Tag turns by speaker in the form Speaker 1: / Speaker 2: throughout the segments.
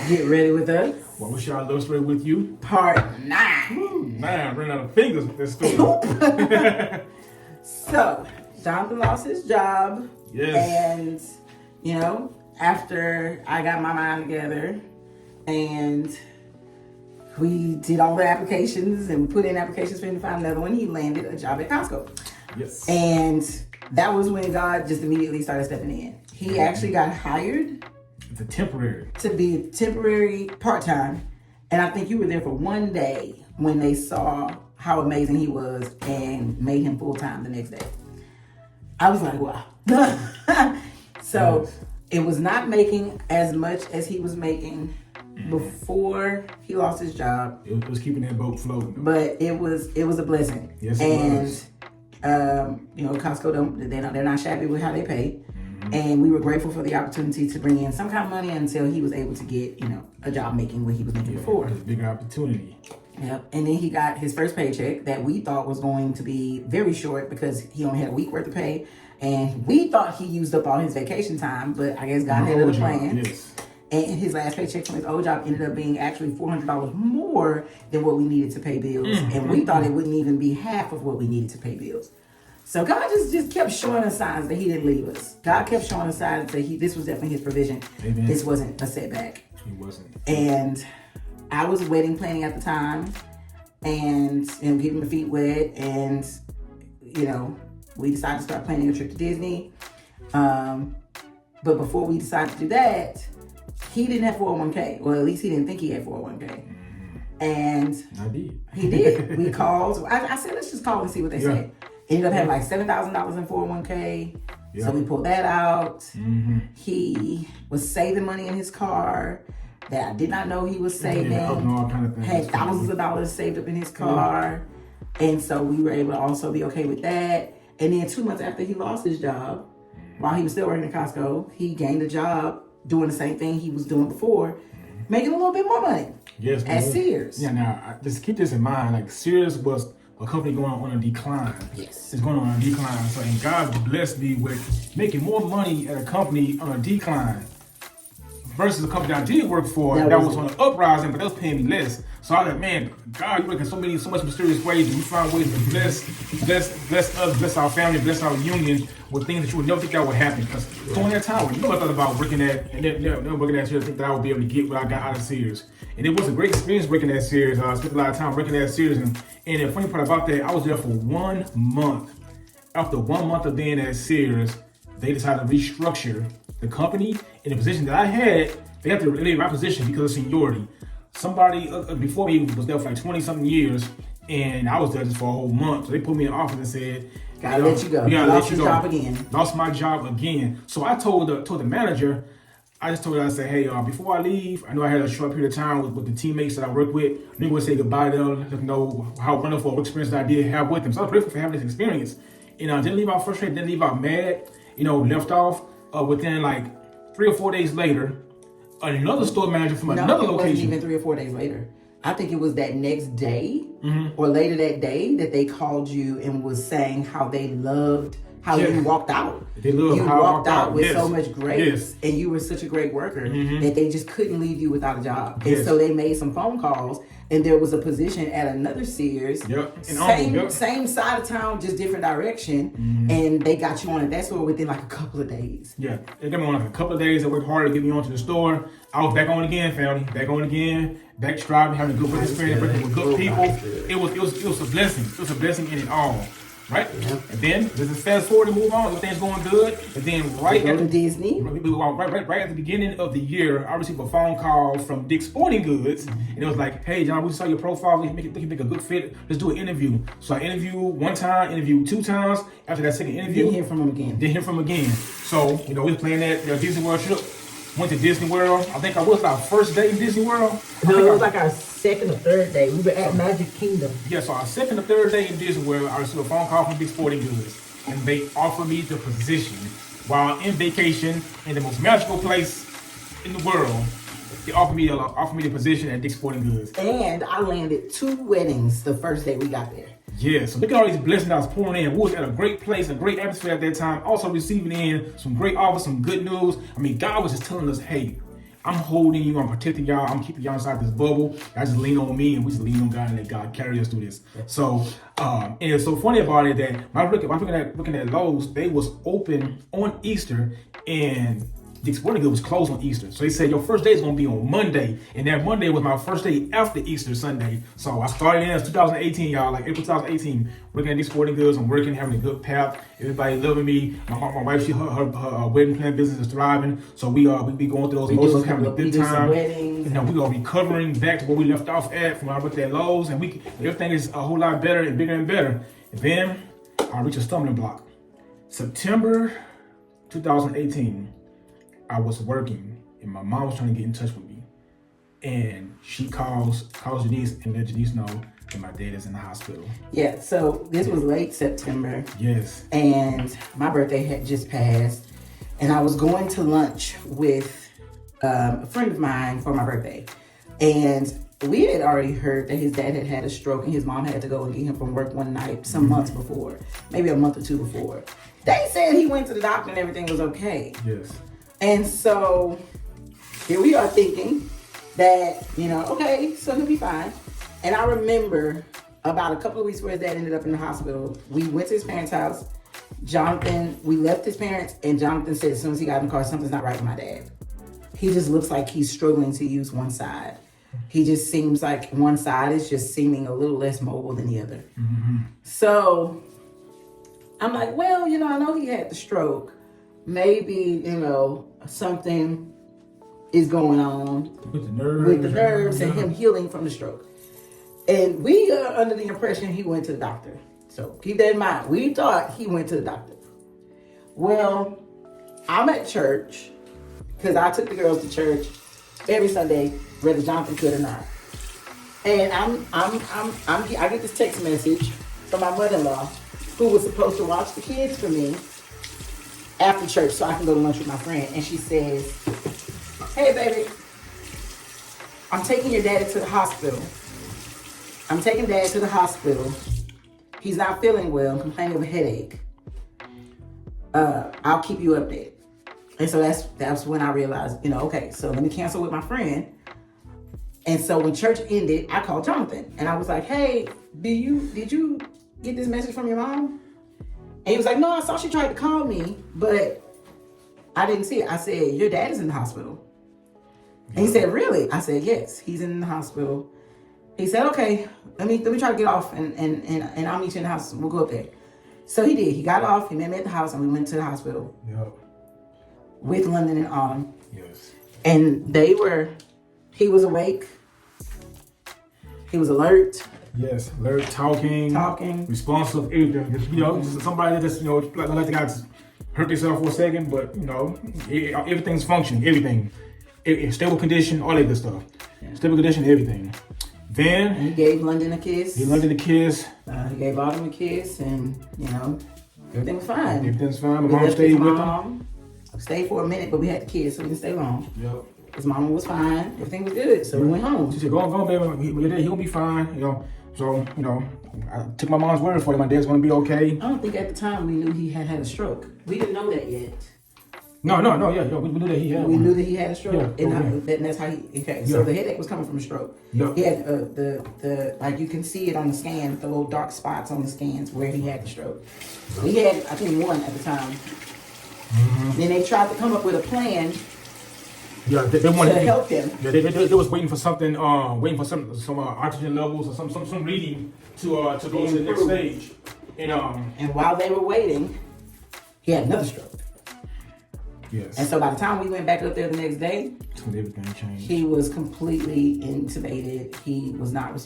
Speaker 1: Get ready with us.
Speaker 2: What was y'all love story with you?
Speaker 1: Part 9.
Speaker 2: Ooh, man, running out of fingers with this story.
Speaker 1: So, Jonathan lost his job.
Speaker 2: Yes.
Speaker 1: And, after I got my mind together and we did all the applications and we put in applications for him to find another one, he landed a job at Costco.
Speaker 2: Yes.
Speaker 1: And that was when God just immediately started stepping in. He actually got hired.
Speaker 2: It's a temporary.
Speaker 1: To be temporary part-time. And I think you were there for one day when they saw how amazing he was and made him full-time the next day. I was like, wow. So it was not making as much as he was making before he lost his job.
Speaker 2: It was keeping that boat floating.
Speaker 1: But it was a blessing.
Speaker 2: Yes, it was.
Speaker 1: Costco they're not shabby with how they pay. And we were grateful for the opportunity to bring in some kind of money until he was able to get, a job making what he was making before.
Speaker 2: It was a bigger opportunity.
Speaker 1: Yep. And then he got his first paycheck that we thought was going to be very short because he only had a week worth of pay. And we thought he used up all his vacation time, but I guess God had other plans.
Speaker 2: Yes.
Speaker 1: And his last paycheck from his old job ended up being actually $400 more than what we needed to pay bills. And we thought it wouldn't even be half of what we needed to pay bills. So God just kept showing us signs that he didn't leave us. God kept showing us signs that this was definitely his provision.
Speaker 2: Amen.
Speaker 1: This wasn't a setback.
Speaker 2: He wasn't.
Speaker 1: And I was wedding planning at the time and getting my feet wet. And, we decided to start planning a trip to Disney. But before we decided to do that, he didn't have 401k. Well, at least he didn't think he had 401k. And
Speaker 2: I did.
Speaker 1: He did. We called. I said, let's just call and see what they say. Ended up having like $7,000 in 401k. Yeah. So we pulled that out. He was saving money in his car that I did not know he was saving. Had thousands of dollars saved up in his car. And so we were able to also be okay with that. And then 2 months after he lost his job, while he was still working at Costco, he gained a job doing the same thing he was doing before, making a little bit more money.
Speaker 2: Yes,
Speaker 1: at Sears.
Speaker 2: Yeah, now just keep this in mind. Like Sears was a company going on a decline.
Speaker 1: Yes.
Speaker 2: It's going on a decline. So, and God blessed me with making more money at a company on a decline versus a company I did work for that was on an uprising, but they was paying me less. So I was like, man, God, you work in so much mysterious ways, and you find ways to bless us, bless our family, bless our union with things that you would never think that would happen. Because during that time, I thought about working at, and then working at Sears, I think that I would be able to get what I got out of Sears. And it was a great experience working at Sears. I spent a lot of time working at Sears, and the funny part about that, I was there for 1 month. After 1 month of being at Sears, they decided to restructure the company in the position that I had. They had to eliminate my position because of seniority. Somebody before me was there for like 20-something years, and I was there just for a whole month. So they put me in the office and said,
Speaker 1: "Gotta let you go. You lost your job again.
Speaker 2: Lost my job again." So I told the manager, I said, "Hey, before I leave, I know I had a short period of time with the teammates that I work with. I need to say goodbye to them, let them know how wonderful experience that I did have with them." So I was grateful for having this experience. And I didn't leave out frustrated, didn't leave out mad. Left off within like 3 or 4 days later. Another store manager from another location.
Speaker 1: It wasn't even 3 or 4 days later. I think it was that next day or later that day that they called you and was saying how they loved how you walked out.
Speaker 2: They loved
Speaker 1: you
Speaker 2: how
Speaker 1: walked
Speaker 2: I walked
Speaker 1: out with so much grace, and you were such a great worker that they just couldn't leave you without a job. And so they made some phone calls, and there was a position at another Sears, same side of town, just different direction, and they got you on at that store within like a couple of days.
Speaker 2: Yeah, they got me on like a couple of days. They worked hard to get me onto the store. I was back on again, family. Back on again. Back striving, having a good work experience, working with good people. It was a blessing. It was a blessing in it all. Right? Yeah. And then let's just fast forward and move on. Everything's going good. And then right at
Speaker 1: Disney.
Speaker 2: Right at the beginning of the year, I received a phone call from Dick's Sporting Goods. And it was like, "Hey, John, we saw your profile. We think you make a good fit. Let's do an interview." So I interviewed 1 time, interviewed 2 times. After that second interview,
Speaker 1: didn't hear from him again.
Speaker 2: So, we were playing that Disney World trip. Went to Disney World. I think I was our first day in Disney World.
Speaker 1: No, it was like our second or third day. We were at Magic Kingdom.
Speaker 2: Yeah, so our second or third day in Disney World, I received a phone call from Big Sporting Goods, and they offered me the position while in vacation in the most magical place in the world. They offered me the position at Dick's Sporting Goods.
Speaker 1: And I landed 2 weddings the first day we got there.
Speaker 2: Yeah, so look at all these blessings that was pouring in. We was at a great place, a great atmosphere at that time. Also receiving in some great offers, some good news. I mean, God was just telling us, hey, I'm holding you, I'm protecting y'all, I'm keeping y'all inside this bubble. Y'all just lean on me, and we just lean on God and let God carry us through this. So, and it's so funny about it that when I looking at Lowe's, they was open on Easter, and the sporting goods was closed on Easter. So they said your first day is gonna be on Monday, and that Monday was my first day after Easter Sunday. So I started in as 2018, y'all, like April 2018, working at these sporting goods. I'm working, having a good path. Everybody loving me. My wife, her wedding plan business is thriving. So we be going through those emotions, having a good time. We are recovering back to where we left off at from when I worked at Lowe's, and everything is a whole lot better and bigger and better. And then I reached a stumbling block. September 2018. I was working, and my mom was trying to get in touch with me, and she calls Janice and let Janice know that my dad is in the hospital.
Speaker 1: Yeah, so this was late September.
Speaker 2: Yes.
Speaker 1: And my birthday had just passed, and I was going to lunch with a friend of mine for my birthday, and we had already heard that his dad had had a stroke, and his mom had to go and get him from work one night some months before, maybe a month or two before. They said he went to the doctor and everything was okay.
Speaker 2: Yes.
Speaker 1: And so here we are thinking that, okay, so he'll be fine. And I remember about a couple of weeks before his dad ended up in the hospital, we went to his parents' house. We left his parents, and Jonathan said as soon as he got in the car, something's not right with my dad. He just looks like he's struggling to use one side. He just seems like one side is just seeming a little less mobile than the other. Mm-hmm. So I'm like, well, I know he had the stroke. Maybe, something is going on with the nerves and him healing from the stroke. And we are under the impression he went to the doctor. So keep that in mind. We thought he went to the doctor. Well, I'm at church because I took the girls to church every Sunday, whether Jonathan could or not. And I get this text message from my mother-in-law, who was supposed to watch the kids for me after church so I can go to lunch with my friend. And she says, hey, baby, I'm taking your daddy to the hospital. I'm taking dad to the hospital. He's not feeling well, complaining of a headache. I'll keep you updated. And so that's when I realized, okay, so let me cancel with my friend. And so when church ended, I called Jonathan. And I was like, hey, did you get this message from your mom? And he was like, no, I saw she tried to call me, but I didn't see it. I said, your dad is in the hospital. And he said, really? I said, yes, he's in the hospital. He said, okay, let me try to get off and I'll meet you in the house. We'll go up there. So he did. He got off, he met me at the house, and we went to the hospital.
Speaker 2: Yep.
Speaker 1: With London and Autumn.
Speaker 2: Yes. And
Speaker 1: he was awake. He was alert.
Speaker 2: Yes, alert, talking, responsive, everything. Just somebody that just, like the guys hurt themselves for a second, but, everything's functioning, everything. Stable condition, all that good stuff. Yeah. Stable condition, everything. Then
Speaker 1: he gave London a kiss.
Speaker 2: He
Speaker 1: gave Autumn a kiss, and, everything was fine.
Speaker 2: Everything's fine. My mom stayed with him.
Speaker 1: Stayed for a minute, but we had the kids, so we didn't stay long.
Speaker 2: Yep.
Speaker 1: His mama was fine. Everything was good, so we went home.
Speaker 2: She said, go on, baby. He'll be fine, So, I took my mom's word for it. My dad's going to be okay.
Speaker 1: I don't think at the time we knew he had a stroke. We didn't know that yet.
Speaker 2: No, yeah, we knew that he had
Speaker 1: We knew that he had a stroke.
Speaker 2: Yeah,
Speaker 1: and that's how so the headache was coming from a stroke.
Speaker 2: Yeah.
Speaker 1: He had the like you can see it on the scan, the little dark spots on the scans where he had the stroke. He had, I think, one at the time. Mm-hmm. Then they tried to come up with a plan.
Speaker 2: Yeah, they wanted
Speaker 1: to help him.
Speaker 2: Yeah, they was waiting for something, some oxygen levels or some reading to go to the next stage.
Speaker 1: And while they were waiting, he had another stroke.
Speaker 2: Yes.
Speaker 1: And so by the time we went back up there the next day,
Speaker 2: everything changed.
Speaker 1: He was completely intubated. He was not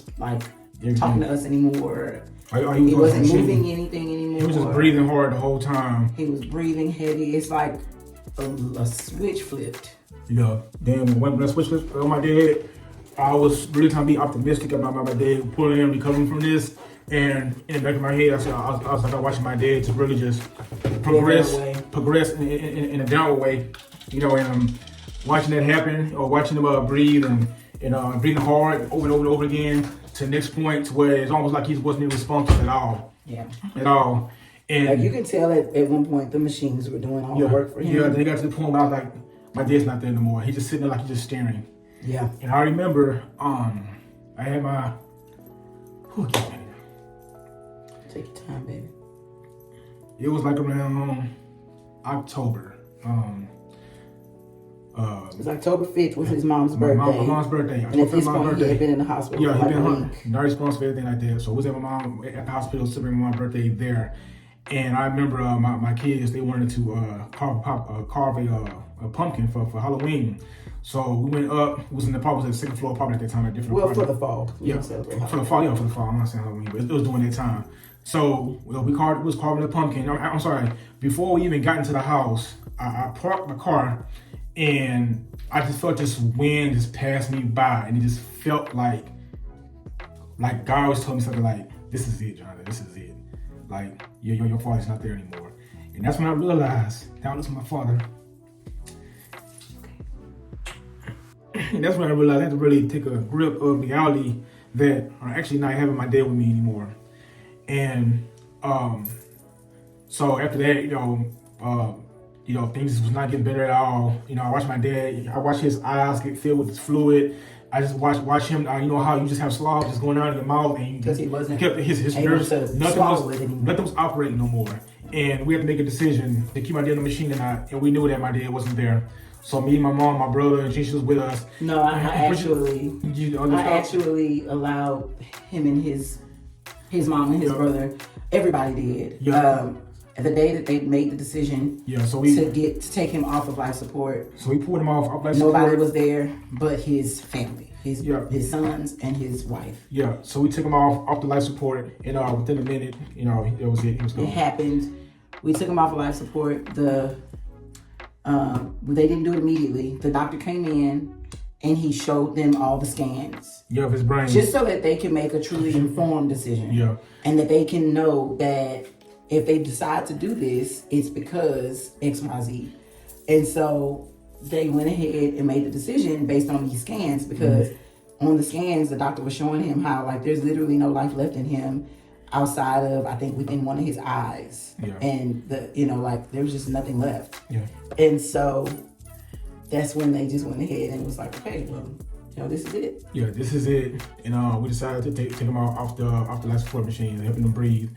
Speaker 1: talking to us anymore. He wasn't moving anything anymore.
Speaker 2: He was just breathing hard the whole time.
Speaker 1: He was breathing heavy. It's like a switch flipped.
Speaker 2: Yeah. Then when I switched on my dad, I was really trying to be optimistic about my dad pulling and recovering from this. And in the back of my head, I was watching my dad to really just progress in a downward way, and watching that happen, or watching him breathe and breathing hard over and over again to the next point to where it's almost like he wasn't even responsive at all.
Speaker 1: Yeah.
Speaker 2: At all. And
Speaker 1: you can tell at one point the machines were doing all the work for him.
Speaker 2: Yeah, they got to the point where I my dad's not there no more. He's just sitting there like he's just staring.
Speaker 1: Yeah.
Speaker 2: And I remember, I had my,
Speaker 1: take your time, baby.
Speaker 2: It was like around October.
Speaker 1: It was October 5th was his mom's birthday.
Speaker 2: My mom's birthday.
Speaker 1: And at this point, he had been in the hospital
Speaker 2: yeah,
Speaker 1: for
Speaker 2: he
Speaker 1: like
Speaker 2: been
Speaker 1: a week.
Speaker 2: not responsible for everything like that. So I was at my mom at the hospital celebrating my mom's birthday there. And I remember my kids, they wanted to carve a pumpkin for Halloween. So we went up. It was in the apartment, the second floor apartment at that time. At different
Speaker 1: well,
Speaker 2: apartment.
Speaker 1: for the fall.
Speaker 2: Yeah, for the fall. Yeah, for the fall. I'm not saying Halloween, but it was during that time. So we was carving a pumpkin. I'm sorry. Before we even got into the house, I parked my car, and I just felt this wind just pass me by, and it just felt like God was telling me something like, "This is it, Jonathan. This is it. Like your father's not there anymore." And that's when I realized that was my father. And that's when I realized I had to really take a grip of reality that I'm actually not having my dad with me anymore. And so after that, things was not getting better at all. I watched my dad. I watched his eyes get filled with this fluid. I just watch him. How you just have slobs just going out of your mouth, and
Speaker 1: because he wasn't
Speaker 2: kept his nerves. Nothing was operating no more. And we had to make a decision to keep my dad in the machine, and we knew that my dad wasn't there. So me, my mom, my brother, and she was with us.
Speaker 1: No, I actually allowed him and his mom and his brother. Everybody did.
Speaker 2: Yeah.
Speaker 1: The day that they made the decision.
Speaker 2: Yeah. So
Speaker 1: to take him off of life support.
Speaker 2: So we pulled him off life support.
Speaker 1: Nobody was there but his family, his sons and his wife.
Speaker 2: Yeah. So we took him off the life support, and within a minute, it was it. He was gone.
Speaker 1: It happened. We took him off of life support. They didn't do it immediately. The doctor came in and he showed them all the scans.
Speaker 2: Yeah, of his brain.
Speaker 1: Just so that they can make a truly informed decision.
Speaker 2: Yeah.
Speaker 1: And that they can know that if they decide to do this, it's because XYZ. And so they went ahead and made the decision based on these scans, because on the scans, the doctor was showing him how there's literally no life left in him outside of, I think, within one of his eyes.
Speaker 2: Yeah.
Speaker 1: And there was just nothing left.
Speaker 2: Yeah.
Speaker 1: And so that's when they just went ahead and was like, okay, well, this is it.
Speaker 2: Yeah, this is it. And we decided to take him off the life support machine and helping him breathe.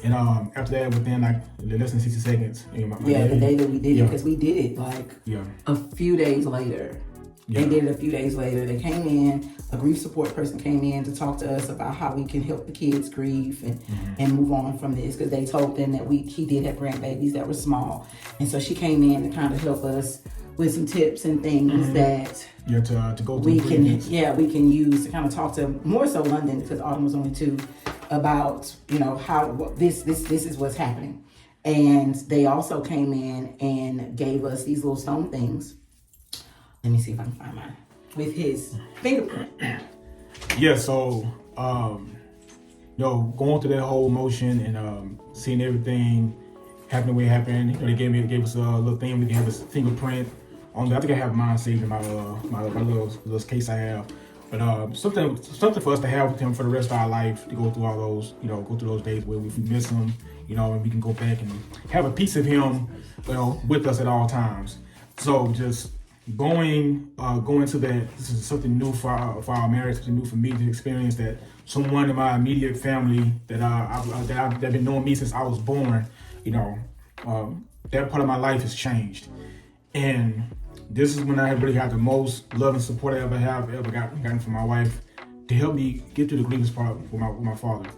Speaker 2: And after that, within less than 60 seconds.
Speaker 1: The day that we did it, because we did it a few days later.
Speaker 2: Yeah.
Speaker 1: They did it a few days later. They came in, a grief support person came in to talk to us about how we can help the kids grieve and move on from this, because they told them that he did have grandbabies that were small. And so she came in to kind of help us with some tips and things that
Speaker 2: to go through
Speaker 1: we can use to kind of talk to more so London, because Autumn was only 2, about how this is what's happening. And they also came in and gave us these little stone things. Let me see if I can find mine. With his fingerprint.
Speaker 2: Yeah, so going through that whole motion and seeing everything happen the way it happened. They gave us a little thing. We can have his fingerprint on there. I think I have mine saved in my little case I have. But something for us to have with him for the rest of our life, to go through all those, go through those days where we miss him, and we can go back and have a piece of him, with us at all times. So just going to that, this is something new for our marriage, something new for me to experience, that someone in my immediate family that been knowing me since I was born, that part of my life has changed. And this is when I really had the most love and support I ever gotten from my wife, to help me get through the grievance part with my father.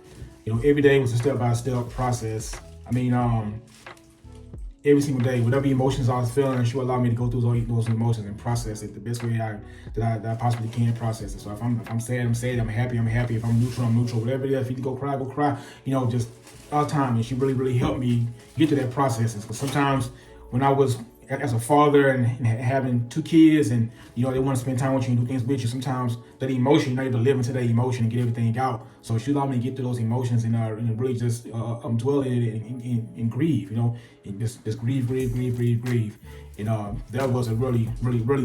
Speaker 2: Every day was a step-by-step process. Every single day, whatever emotions I was feeling, she would allow me to go through those emotions and process it the best way that I possibly can process it. So if I'm sad, I'm sad. I'm happy, I'm happy. If I'm neutral, I'm neutral. Whatever it is, if you need to go cry. Just all the time. And she really helped me get to that process. Because sometimes when I was as a father and having 2 kids, and they want to spend time with you and do things with you, sometimes that emotion, you're not able to live into that emotion and get everything out. So she allowed me to get through those emotions and really just dwell in it and grieve, and just grieve. And that was a really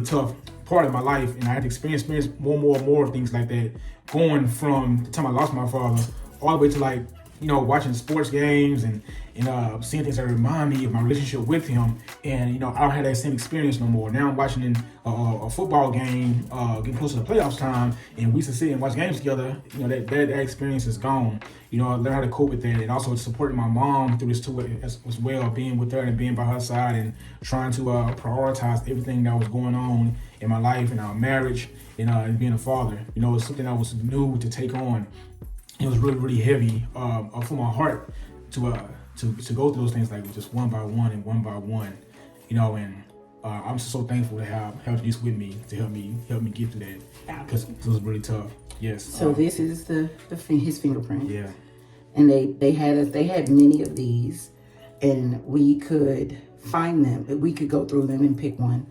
Speaker 2: tough part of my life, and I had to experience more things like that, going from the time I lost my father all the way to watching sports games and seeing things that remind me of my relationship with him. And I don't have that same experience no more. Now I'm watching a football game, getting close to the playoffs time, and we used to sit and watch games together. That experience is gone. I learned how to cope with that, and also supporting my mom through this too as well, being with her and being by her side, and trying to prioritize everything that was going on in my life and our marriage, and being a father. It's something that was new to take on. It was really, really heavy for my heart to go through those things, like just one by one. And I'm just so thankful to have this with me to help me get through that, because it was really tough. Yes.
Speaker 1: So this is his fingerprint.
Speaker 2: Yeah.
Speaker 1: And they had many of these, and we could find them. We could go through them and pick one.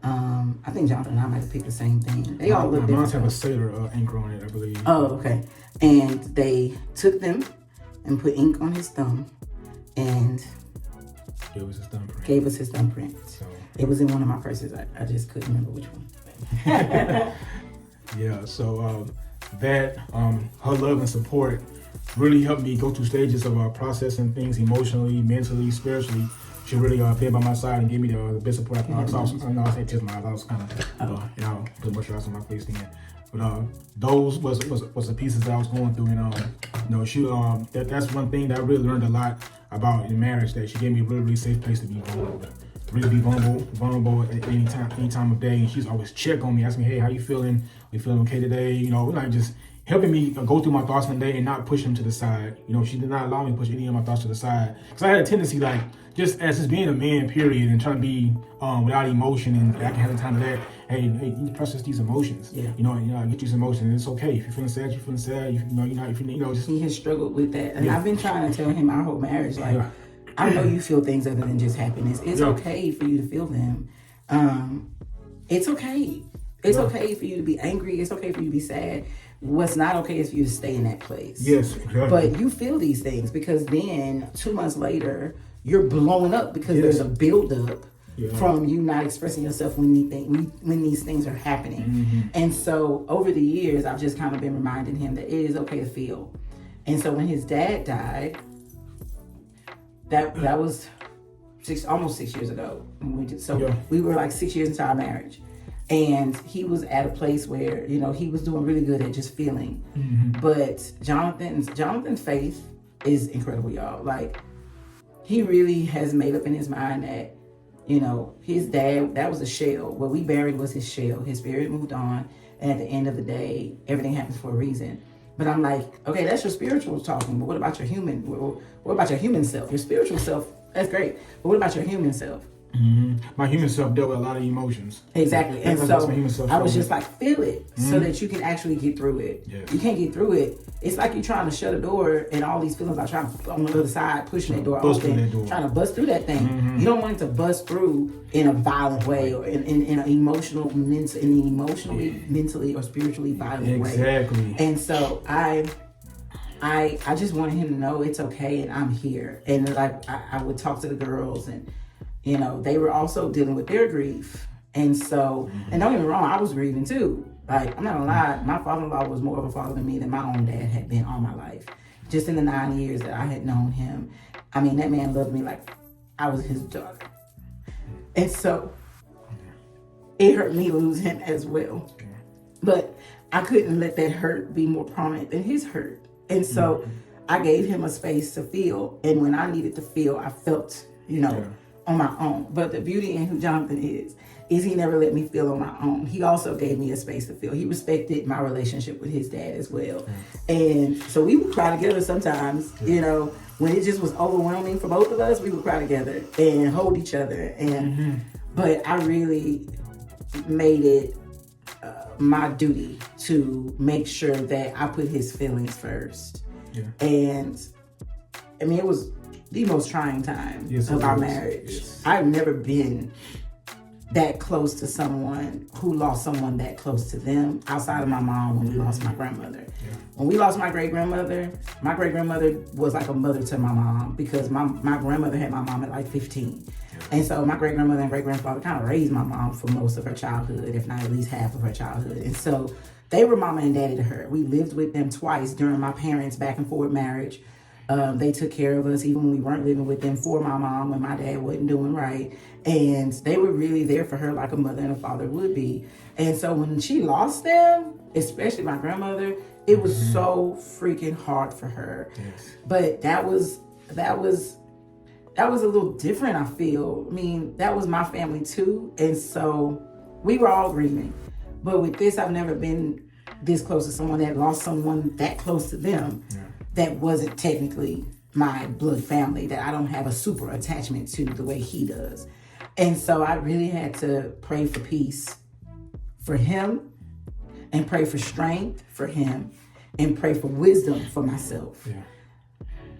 Speaker 1: I think Jonathan and I might have picked the same thing. They all look different.
Speaker 2: Mine have a sailor anchor on it, I believe.
Speaker 1: Oh, okay. And they took them and put ink on his thumb and
Speaker 2: gave us his
Speaker 1: thumbprint. So it was in one of my purses. I just couldn't remember which one.
Speaker 2: Yeah. So that her love and support really helped me go through stages of processing things emotionally, mentally, spiritually. She really been by my side and gave me the best support I can. I say tears in my eyes. I was kind of put much eyes on my face then. But those was the pieces that I was going through, and she that's one thing that I really learned a lot about in marriage, that she gave me a really, really safe place to be vulnerable. Really be vulnerable at any time of day, and she's always check on me, asking me, hey, how you feeling? You feeling okay today? Like just helping me go through my thoughts in the day and not push them to the side. She did not allow me to push any of my thoughts to the side, because I had a tendency, like, just being a man, period, and trying to be without emotion, and I can have the time of that. Hey, you process these emotions. Yeah. Get these emotions. It's okay if you're feeling sad. You're feeling sad. Just.
Speaker 1: He has struggled with that, and I've been trying to tell him our whole marriage, like, I know you feel things other than just happiness. It's okay for you to feel them. It's okay. It's okay for you to be angry. It's okay for you to be sad. What's not okay is for you to stay in that place.
Speaker 2: Yes, exactly.
Speaker 1: But you feel these things, because then 2 months later, you're blowing up because there's a buildup from you not expressing yourself when these things are happening. Mm-hmm. And so over the years, I've just kind of been reminding him that it is okay to feel. And so when his dad died, that was almost 6 years ago. We were like 6 years into our marriage. And he was at a place where, he was doing really good at just feeling. Mm-hmm. But Jonathan's faith is incredible, y'all. Like, he really has made up in his mind that, his dad, that was a shell. What we buried was his shell. His spirit moved on. And at the end of the day, everything happens for a reason. But I'm like, okay, that's your spiritual talking. But what about your human? What about your human self? Your spiritual self, that's great. But what about your human self?
Speaker 2: Mm-hmm. My human self dealt with a lot of emotions.
Speaker 1: Exactly. And so I was just like, feel it, so that you can actually get through it. Yes. You can't get through it. It's like you're trying to shut a door and all these feelings are trying to, on the other side, pushing that door open, trying to bust through that thing. Mm-hmm. You don't want it to bust through in a violent way, or in an emotionally, mentally, or spiritually violent way.
Speaker 2: Exactly.
Speaker 1: And so I just wanted him to know it's okay and I'm here. And like I would talk to the girls, and they were also dealing with their grief. And so, and don't get me wrong, I was grieving too. Like, I'm not gonna lie, my father-in-law was more of a father to me than my own dad had been all my life. Just in the 9 years that I had known him. I mean, that man loved me like I was his daughter. And so, it hurt me to lose him as well. But I couldn't let that hurt be more prominent than his hurt. And so, I gave him a space to feel. And when I needed to feel, I felt, on my own. But the beauty in who Jonathan is he never let me feel on my own. He also gave me a space to feel. He respected my relationship with his dad as well. And so we would cry together sometimes, when it just was overwhelming for both of us, we would cry together and hold each other. And but I really made it my duty to make sure that I put his feelings first. Yeah. And I mean, it was the most trying time of our marriage. Yes. I've never been that close to someone who lost someone that close to them, outside of my mom when we lost my grandmother. Yeah. When we lost my great-grandmother was like a mother to my mom, because my grandmother had my mom at like 15. Yeah. And so my great-grandmother and great-grandfather kind of raised my mom for most of her childhood, if not at least half of her childhood. And so they were mama and daddy to her. We lived with them twice during my parents' back and forth marriage. They took care of us even when we weren't living with them, for my mom when my dad wasn't doing right. And they were really there for her like a mother and a father would be. And so when she lost them, especially my grandmother, it was so freaking hard for her.
Speaker 2: Yes.
Speaker 1: But that was a little different, I feel. I mean, that was my family too. And so we were all grieving. But with this, I've never been this close to someone that lost someone that close to them that wasn't technically my blood family, that I don't have a super attachment to the way he does. And so I really had to pray for peace for him, and pray for strength for him, and pray for wisdom for myself.
Speaker 2: Yeah.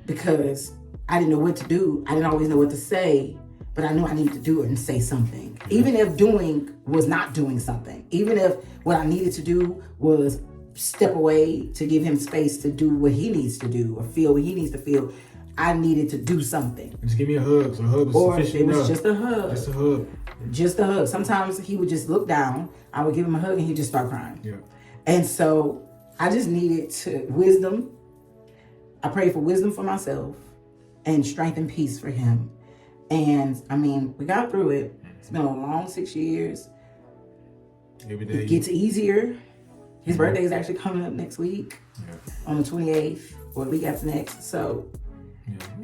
Speaker 1: Because I didn't know what to do. I didn't always know what to say, but I knew I needed to do it and say something. Yeah. Even if doing was not doing something. Even if what I needed to do was step away to give him space to do what he needs to do or feel what he needs to feel. I needed to do something.
Speaker 2: Just give me a hug. So a hug was sufficient enough.
Speaker 1: Or it was just a hug.
Speaker 2: Just a hug.
Speaker 1: Just a hug. Sometimes he would just look down. I would give him a hug and he'd just start crying.
Speaker 2: Yeah.
Speaker 1: And so I just needed wisdom. I prayed for wisdom for myself and strength and peace for him. And I mean, we got through it. It's been a long 6 years.
Speaker 2: Every day.
Speaker 1: It gets easier. His birthday is actually coming up next week on the 28th or the week after next. So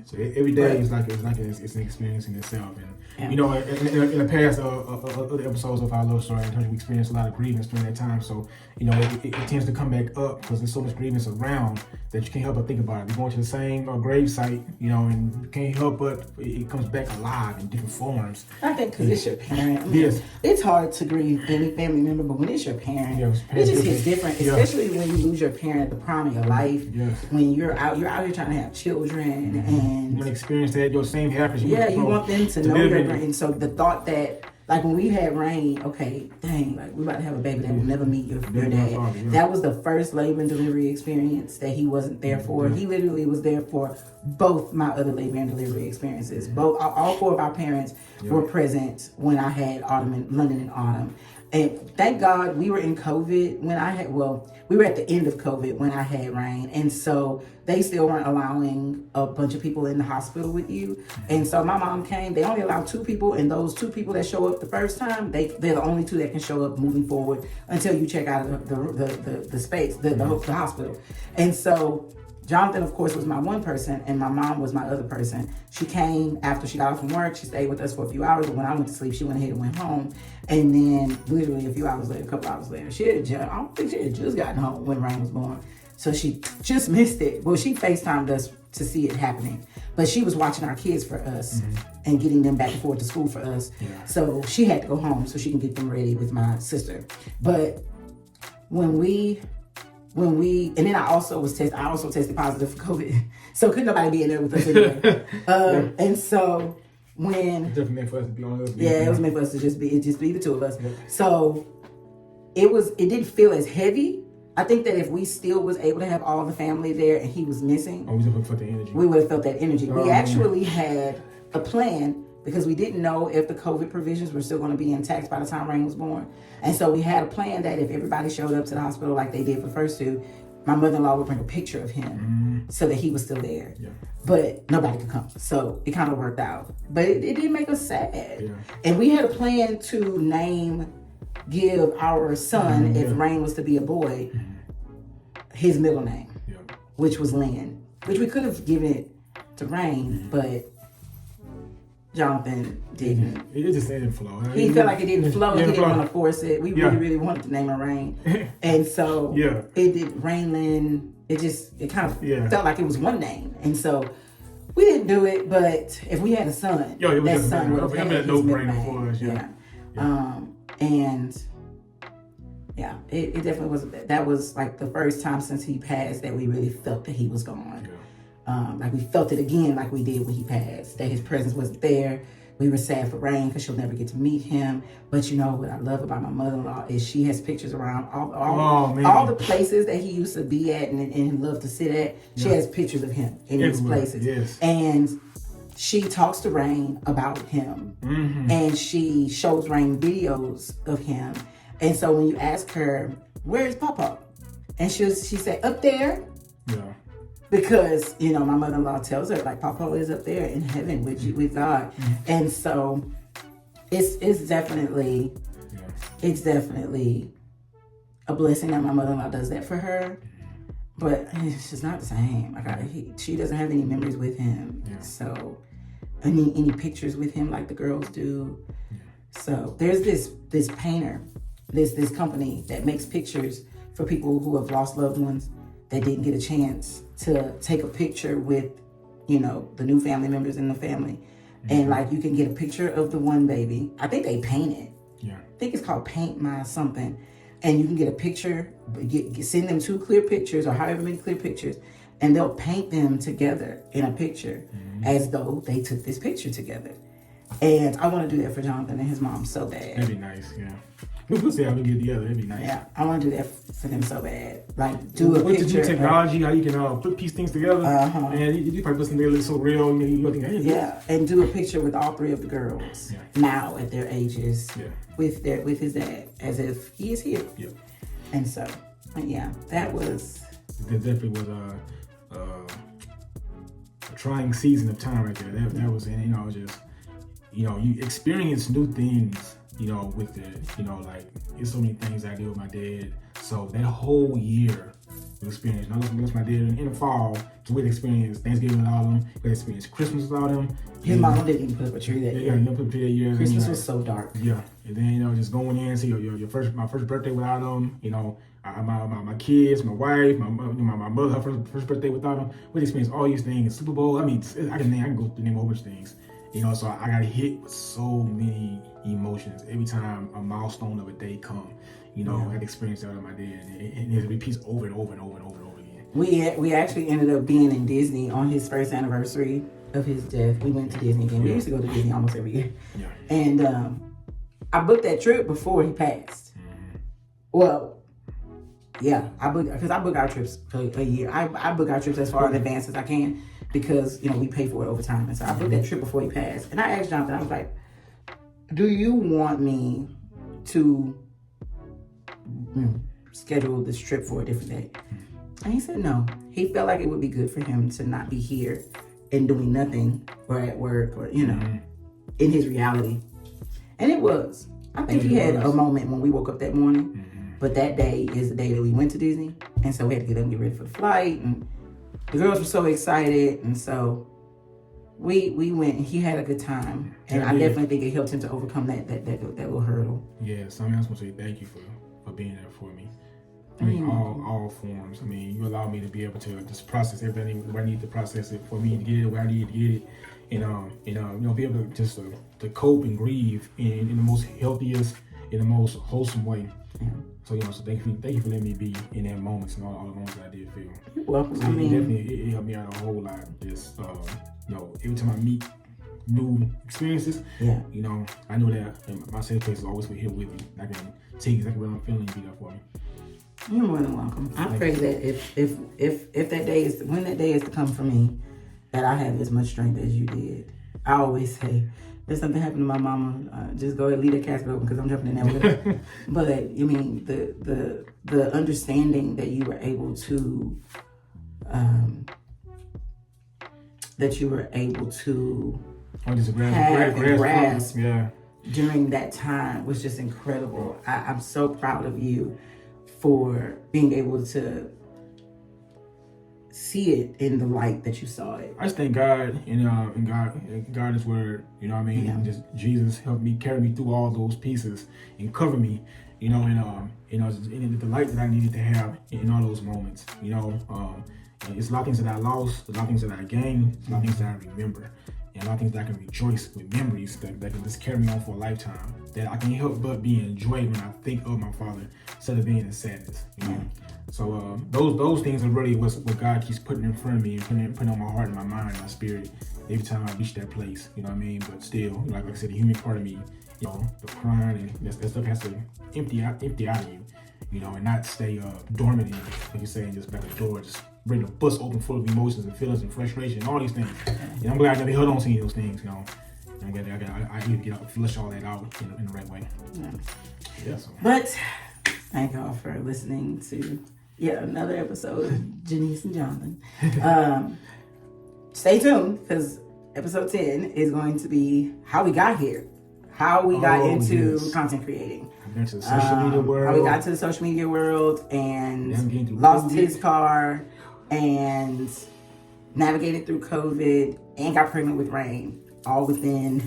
Speaker 2: so every day it's an experience in itself. And you know, in the past other episodes of our love story, we experienced a lot of grievance during that time. So you know, it tends to come back up because there's so much grievance around that you can't help but think about it. We're going to the same grave site, you know, and you can't help but it comes back alive in different forms.
Speaker 1: I think because it's your parent. I mean, it's hard to grieve any family member, but when it's your parent, it just hits different. Especially when you lose your parent at the prime of your life. Yes. When you're out here trying to have children and
Speaker 2: you want to experience that your same happiness.
Speaker 1: You want them to know your brain. So the thought that, like when we had Rain, okay, dang, like we're about to have a baby that will never meet your dad. That was the first labor and delivery experience that he wasn't there for. He literally was there for both my other labor and delivery experiences. All four of our parents were present when I had London and Autumn. And thank God we were in COVID when we were at the end of COVID when I had Rain. And so they still weren't allowing a bunch of people in the hospital with you. And so my mom came. They only allowed 2 people. And those 2 people that show up the first time, they're the only 2 that can show up moving forward until you check out of the space, the hospital. And so Jonathan, of course, was my one person, and my mom was my other person. She came after she got off from work. She stayed with us for a few hours, but when I went to sleep, she went ahead and went home. And then literally a couple hours later, I don't think she had just gotten home when Rain was born. So she just missed it. Well, she FaceTimed us to see it happening. But she was watching our kids for us and getting them back and forth to school for us. Yeah. So she had to go home so she can get them ready with my sister. But when we and then I also tested positive for COVID. So couldn't nobody be in there with us anyway. And so when
Speaker 2: it's definitely meant for us to be on us.
Speaker 1: It was meant for us to just be the 2 of us. Yeah. So it didn't feel as heavy. I think that if we still was able to have all the family there and he was missing,
Speaker 2: we would have felt the energy.
Speaker 1: We would have felt that energy. We actually had a plan because we didn't know if the COVID provisions were still going to be intact by the time Rain was born. And so we had a plan that if everybody showed up to the hospital like they did for the first 2, my mother-in-law would bring a picture of him so that he was still there. Yeah. But nobody could come. So it kind of worked out. But it did make us sad. Yeah. And we had a plan to give our son, if Rain was to be a boy, his middle name, which was Lynn, which we could have given it to Rain, but Jonathan didn't.
Speaker 2: It just didn't flow.
Speaker 1: He felt like it didn't flow. He didn't want to force it. We really wanted to name her Rain. And so it did Rain Lynn. It kind of felt like it was one name. And so we didn't do it, but if we had a son, that son would have had his middle name. For us, it definitely was. That was like the first time since he passed that we really felt that he was gone. Like we felt it again like we did when he passed, that his presence wasn't there. We were sad for Rain because she'll never get to meet him. But you know what I love about my mother-in-law is she has pictures around all the places that he used to be at and loved to sit at. She has pictures of him in these places. Yes. And she talks to Rain about him. And she shows Rain videos of him. And so when you ask her, where's Papa? And she said, up there. Yeah. because, you know, my mother-in-law tells her, like, Papa is up there in heaven with God. And so it's definitely a blessing that my mother-in-law does that for her. But it's just not the same. She doesn't have any memories with him. So any pictures with him like the girls do. So there's this painter, this company that makes pictures for people who have lost loved ones that didn't get a chance to take a picture with, you know, the new family members in the family. And like you can get a picture of the one baby. I think they paint it. I think it's called Paint My something. And you can get a picture, send them 2 clear pictures or however many clear pictures, and they'll paint them together in a picture as though they took this picture together. And I want to do that for Jonathan and his mom so bad.
Speaker 2: That'd be nice, yeah. We'll see how we get together. That'd be nice.
Speaker 1: Yeah, I want to do that for them so bad. Like, do a picture.
Speaker 2: With the new technology, how you can piece things together. And you probably listen to it surreal. You think, hey,
Speaker 1: and do a picture with all 3 of the girls now at their ages with his dad, as if he is here. And so, that was.
Speaker 2: That definitely was a trying season of time right there. That was, and just, you experience new things. With it, like there's so many things I did with my dad. So that whole year of experience, I lost my dad in the fall, so we'd experience Thanksgiving without him, we'd experience Christmas without him.
Speaker 1: His mom didn't even put up a tree that year.
Speaker 2: Yeah, didn't put up a tree that year.
Speaker 1: Christmas was so dark.
Speaker 2: Yeah, and then just going in, see my first birthday without him. My kids, my wife, my mother, her first birthday without him. We'd experience all these things. Super Bowl. I mean, I can go through name a whole bunch of things. So I got hit with so many emotions every time a milestone of a day come. I had experienced that with my dad, and it repeats over and over and over and over and over again.
Speaker 1: We actually ended up being in Disney on his first anniversary of his death. We went to Disney again. We used to go to Disney almost every year. And I booked that trip before he passed. Well, I book our trips for a year. I book our trips as far in advance as I can, because we pay for it over time. And so I booked that trip before he passed. And I asked Jonathan, I was like, do you want me to schedule this trip for a different day? And he said no. He felt like it would be good for him to not be here and doing nothing or at work or, in his reality. And it was. I think he had a moment when we woke up that morning. But that day is the day that we went to Disney. And so we had to get up and get ready for the flight. And the girls were so excited, and so we went, and he had a good time, and I definitely think it helped him to overcome that little hurdle.
Speaker 2: Yeah, so I just want to say thank you for being there for me. I mean, all forms. I mean, you allowed me to be able to just process everything where I need to process it, for me to get it where I need to get it, and be able to just to cope and grieve in the most healthiest, in the most wholesome way. So so thank you for letting me be in that moments and all the moments that I did feel.
Speaker 1: You're welcome.
Speaker 2: So it helped me out a whole lot. Just every time I meet new experiences, I know that my safe place is always here with me. I can take exactly what I'm feeling and be there for me.
Speaker 1: You're more than welcome. I pray that if that day is when that day is to come for me, that I have as much strength as you did. I always say, if something happened to my mama, just go ahead and leave that casket open, because I'm jumping in there with her. But I mean, the understanding that you were able to grasp during that time was just incredible. I'm so proud of you for being able to see it in the light that you saw it.
Speaker 2: I just thank God and God is word, and just Jesus helped me, carry me through all those pieces and cover me, and the light that I needed to have in all those moments, it's a lot of things that I lost, a lot of things that I gained, a lot of things that I remember, and a lot of things that I can rejoice with, memories that can just carry me on for a lifetime, that I can't help but be enjoyed when I think of my father, instead of being in sadness, So those things are really what God keeps putting in front of me and putting on my heart and my mind and my spirit every time I reach that place, But still, like I said, the human part of me, the crying and that stuff has to empty out of you, and not stay dormant in, like you say, and just back the door, just bring the bus open full of emotions and feelings and frustration and all these things. And I'm glad I never held on to any of those things, And I'm glad I need to get out, flush all that out in the right way.
Speaker 1: So. But thank y'all for listening to another episode of Janice and Jonathan. Stay tuned, because episode 10 is going to be how we got here. How we got into content creating.
Speaker 2: Into the social media world.
Speaker 1: How we got to the social media world and lost his car and navigated through COVID and got pregnant with Rain. All within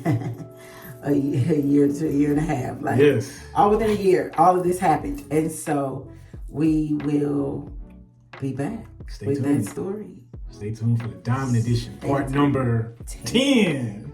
Speaker 1: a year to a year and a half. Like, all within a year, all of this happened. And so we will be back with that story.
Speaker 2: Stay tuned for the Diamond Edition, part number 10.